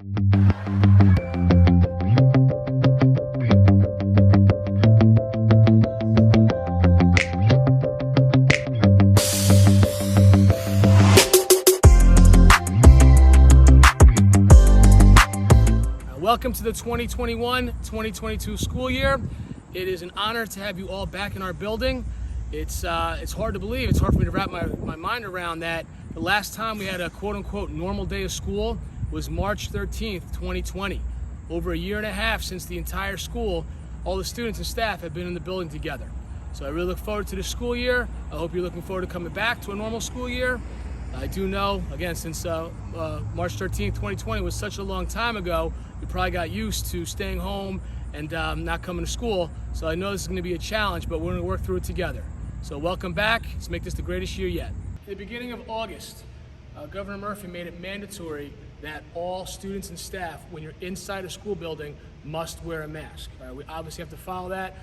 Welcome to the 2021-2022 school year. It is an honor to have you all back in our building. It's hard to believe, it's hard for me to wrap my mind around that the last time we had a quote-unquote normal day of school was March 13th, 2020. Over a year and a half since the entire school, all the students and staff have been in the building together. So I really look forward to the school year. I hope you're looking forward to coming back to a normal school year. I do know, again, since March 13th, 2020 was such a long time ago, you probably got used to staying home and not coming to school. So I know this is going to be a challenge, but we're going to work through it together. So welcome back. Let's make this the greatest year yet. At the beginning of August, Governor Murphy made it mandatory that all students and staff, when you're inside a school building, must wear a mask. All right, we obviously have to follow that.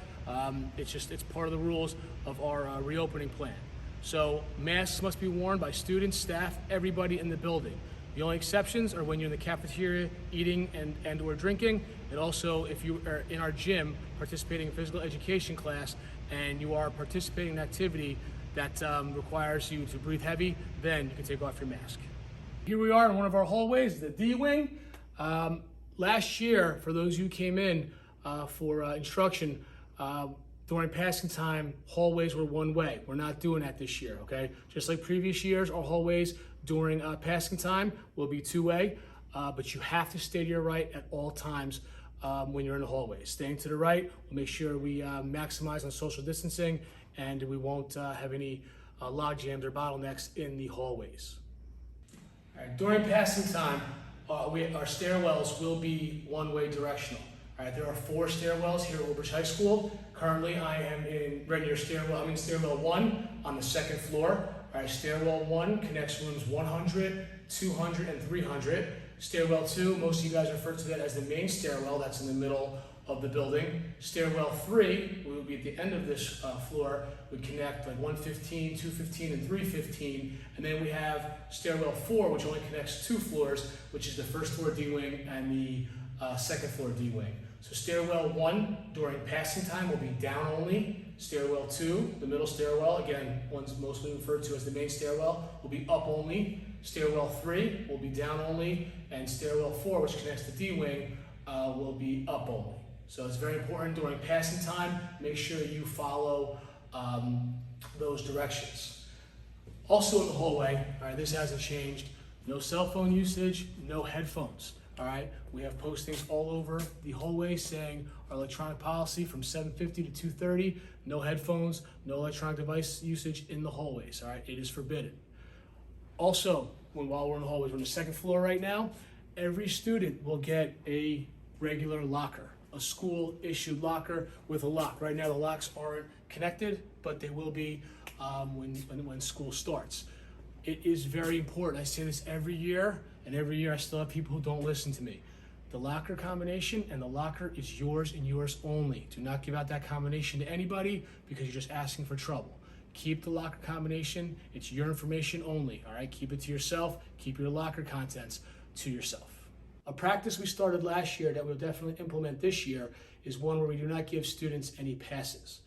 It's part of the rules of our reopening plan. So masks must be worn by students, staff, everybody in the building. The only exceptions are when you're in the cafeteria eating and or drinking, and also if you are in our gym participating in physical education class and you are participating in an activity that requires you to breathe heavy, then you can take off your mask. Here we are in one of our hallways, the D wing. Last year, for those of you who came in for instruction, during passing time, hallways were one way. We're not doing that this year, okay? Just like previous years, our hallways during passing time will be two-way, but you have to stay to your right at all times when you're in the hallway. Staying to the right will make sure we maximize on social distancing and we won't have any log jams or bottlenecks in the hallways. All right, during passing time, our stairwells will be one-way directional. All right, there are 4 stairwells here at Woodbridge High School. Currently, I am in I'm in stairwell 1 on the 2nd floor. All right, stairwell 1 connects rooms 100, 200, and 300. Stairwell 2, most of you guys refer to that as the main stairwell. That's in the middle of the building. Stairwell 3, we will be at the end of this floor, would connect like 115, 215, and 315. And then we have stairwell 4, which only connects 2 floors, which is the 1st floor D wing and the 2nd floor D wing. So stairwell 1 during passing time will be down only. Stairwell 2, the middle stairwell, again, one's mostly referred to as the main stairwell, will be up only. Stairwell 3 will be down only, and stairwell 4, which connects the D wing, will be up only. So it's very important during passing time, make sure you follow those directions. Also in the hallway, all right, this hasn't changed, no cell phone usage, no headphones. All right, we have postings all over the hallway saying our electronic policy from 7:50 to 2:30, no headphones, no electronic device usage in the hallways. All right, it is forbidden. Also, while we're in the hallways, we're on the 2nd floor right now, every student will get a regular locker, a school-issued locker with a lock. Right now, the locks aren't connected, but they will be when school starts. It is very important. I say this every year, and every year I still have people who don't listen to me. The locker combination and the locker is yours and yours only. Do not give out that combination to anybody because you're just asking for trouble. Keep the locker combination. It's your information only, all right? Keep it to yourself. Keep your locker contents to yourself. A practice we started last year that we'll definitely implement this year is one where we do not give students any passes.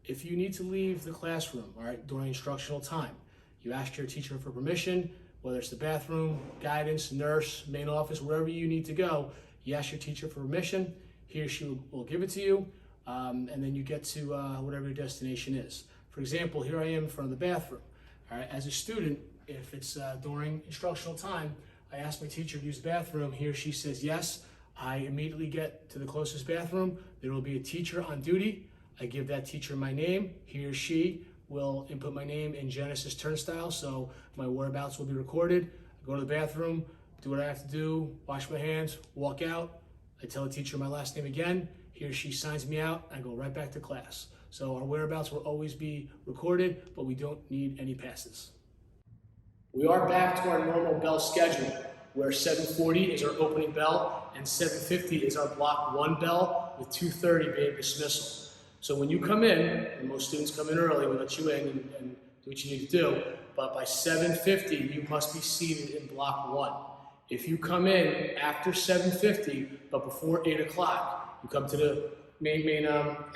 If you need to leave the classroom, all right, during instructional time, you ask your teacher for permission, whether it's the bathroom, guidance, nurse, main office, wherever you need to go, you ask your teacher for permission, he or she will give it to you, and then you get to whatever your destination is. For example, here I am in front of the bathroom. All right, as a student, if it's during instructional time, I ask my teacher to use the bathroom, he or she says yes, I immediately get to the closest bathroom, there will be a teacher on duty, I give that teacher my name, he or she will input my name in Genesis Turnstile, so my whereabouts will be recorded. I go to the bathroom, do what I have to do, wash my hands, walk out. I tell the teacher my last name again. He or she signs me out, and I go right back to class. So our whereabouts will always be recorded, but we don't need any passes. We are back to our normal bell schedule, where 7:40 is our opening bell, and 7:50 is our block 1 bell, with 2:30 being dismissal. So when you come in, and most students come in early, we let you in and do what you need to do, but by 7:50, you must be seated in block 1. If you come in after 7:50, but before 8 o'clock, you come to the main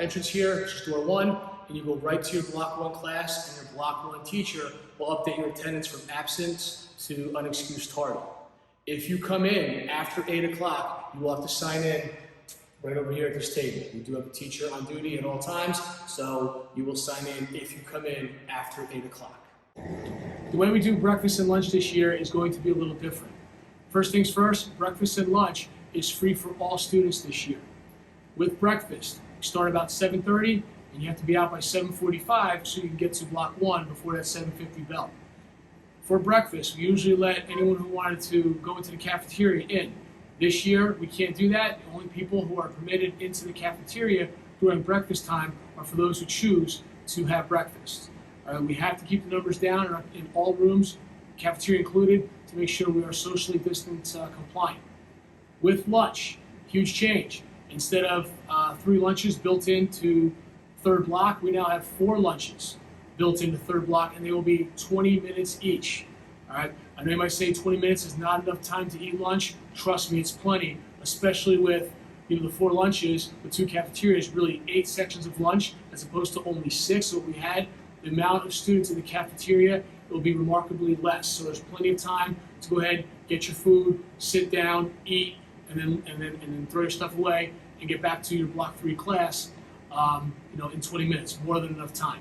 entrance here, which is door 1, and you go right to your block 1 class, and your block 1 teacher will update your attendance from absence to unexcused tardy. If you come in after 8 o'clock, you will have to sign in right over here at this table. We do have a teacher on duty at all times, so you will sign in if you come in after 8 o'clock. The way we do breakfast and lunch this year is going to be a little different. First things first, breakfast and lunch is free for all students this year. With breakfast, you start about 7:30, and you have to be out by 7:45 so you can get to block 1 before that 7:50 bell. For breakfast, we usually let anyone who wanted to go into the cafeteria in. This year, we can't do that. The only people who are permitted into the cafeteria during breakfast time are for those who choose to have breakfast. We have to keep the numbers down in all rooms, cafeteria included, to make sure we are socially distance compliant. With lunch, huge change. Instead of 3 lunches built into third block, we now have 4 lunches built into third block, and they will be 20 minutes each. All right. I know you might say 20 minutes is not enough time to eat lunch. Trust me, it's plenty, especially with the 4 lunches, the 2 cafeterias, really 8 sections of lunch as opposed to only 6. So what we had, the amount of students in the cafeteria will be remarkably less. So there's plenty of time to go ahead, get your food, sit down, eat, and then throw your stuff away and get back to your block 3 class, in 20 minutes, more than enough time.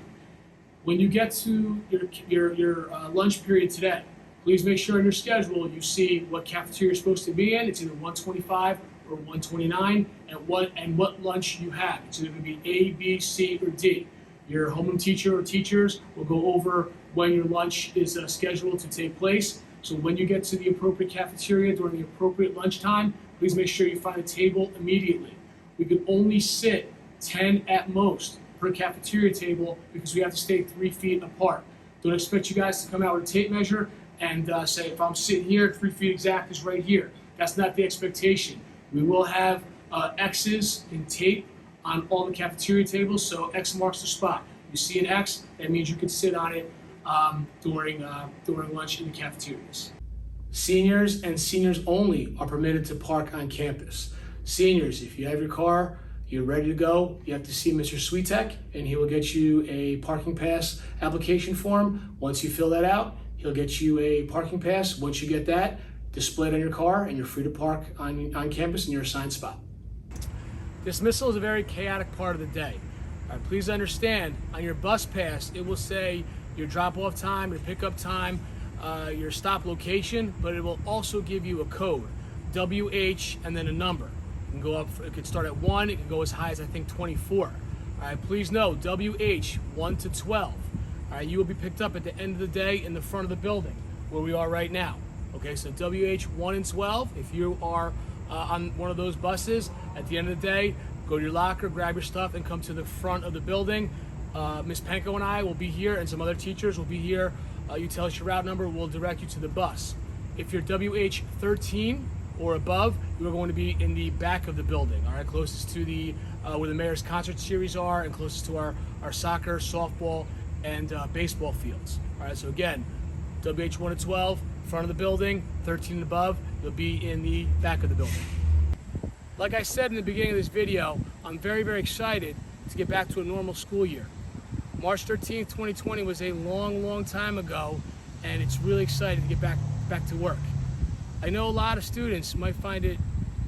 When you get to your lunch period today, please make sure in your schedule you see what cafeteria you're supposed to be in. It's either 125 or 129, and what lunch you have. It's either going to be A, B, C, or D. Your homeroom teacher or teachers will go over when your lunch is scheduled to take place. So when you get to the appropriate cafeteria during the appropriate lunchtime, please make sure you find a table immediately. We can only sit 10 at most per cafeteria table because we have to stay 3 feet apart. Don't expect you guys to come out with a tape measure and say, if I'm sitting here, 3 feet exact is right here. That's not the expectation. We will have X's in tape on all the cafeteria tables, so X marks the spot. You see an X, that means you can sit on it during lunch in the cafeterias. Seniors and seniors only are permitted to park on campus. Seniors, if you have your car, you're ready to go, you have to see Mr. Switek, and he will get you a parking pass application form. Once you fill that out, he'll get you a parking pass. Once you get that, display it on your car, and you're free to park on campus in your assigned spot. Dismissal is a very chaotic part of the day. Please understand, on your bus pass, it will say your drop-off time, your pickup time, your stop location, but it will also give you a code, WH, and then a number. It can go up, it could start at 1, it can go as high as I think 24. All right, please know, WH 1 to 12. All right, you will be picked up at the end of the day in the front of the building where we are right now. Okay, so WH 1 and 12, if you are on one of those buses, at the end of the day, go to your locker, grab your stuff, and come to the front of the building. Ms. Penko and I will be here, and some other teachers will be here. You tell us your route number, we'll direct you to the bus. If you're WH 13 or above, you are going to be in the back of the building, all right, closest to the where the mayor's concert series are, and closest to our soccer, softball, and baseball fields. All right, so again, WH 1 to 12, front of the building, 13 and above, you'll be in the back of the building. Like I said in the beginning of this video, I'm very, very excited to get back to a normal school year. March 13th, 2020 was a long, long time ago, and it's really exciting to get back to work. I know a lot of students might find it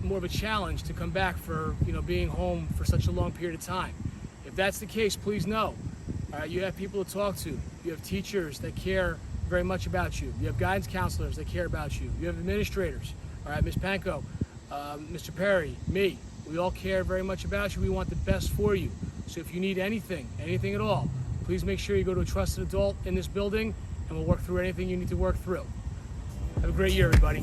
more of a challenge to come back for being home for such a long period of time. If that's the case, please know, you have people to talk to. You have teachers that care very much about you. You have guidance counselors that care about you. You have administrators. All right, Ms. Panko, Mr. Perry, me, we all care very much about you. We want the best for you. So if you need anything at all, please make sure you go to a trusted adult in this building, and we'll work through anything you need to work through. Have a great year, everybody.